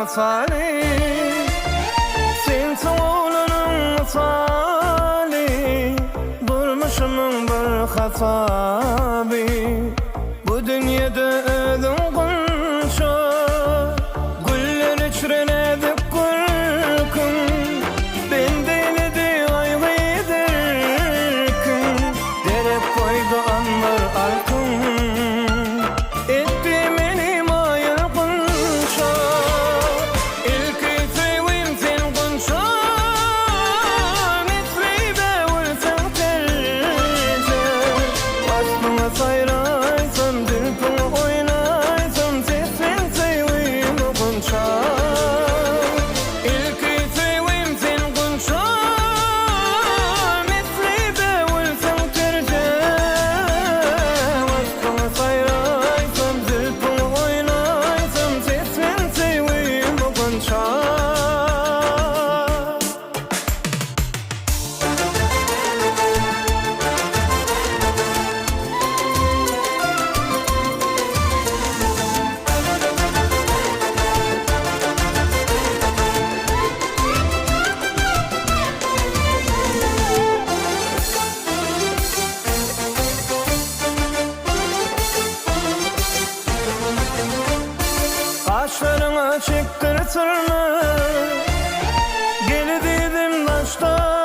sali sen soğulunun sali durmuşumun bir hatabi bu dünyada ödüm kunşa güller çürenedip gülkün ben deyledi aygıydırkün derep koydu anlar altın etti benim ayıl kunşa ilki sevim sen kunşa mislibe vursan terce başlıma sayraysam dülkün oynaysam seslen sevim kunşa ilki sevim sen kunşa mislibe vursan terce başlıma sayraysam dülkün oynaysam seslen sevim kunşa. Kaşlarına çektir tırnak, gel dedim başta.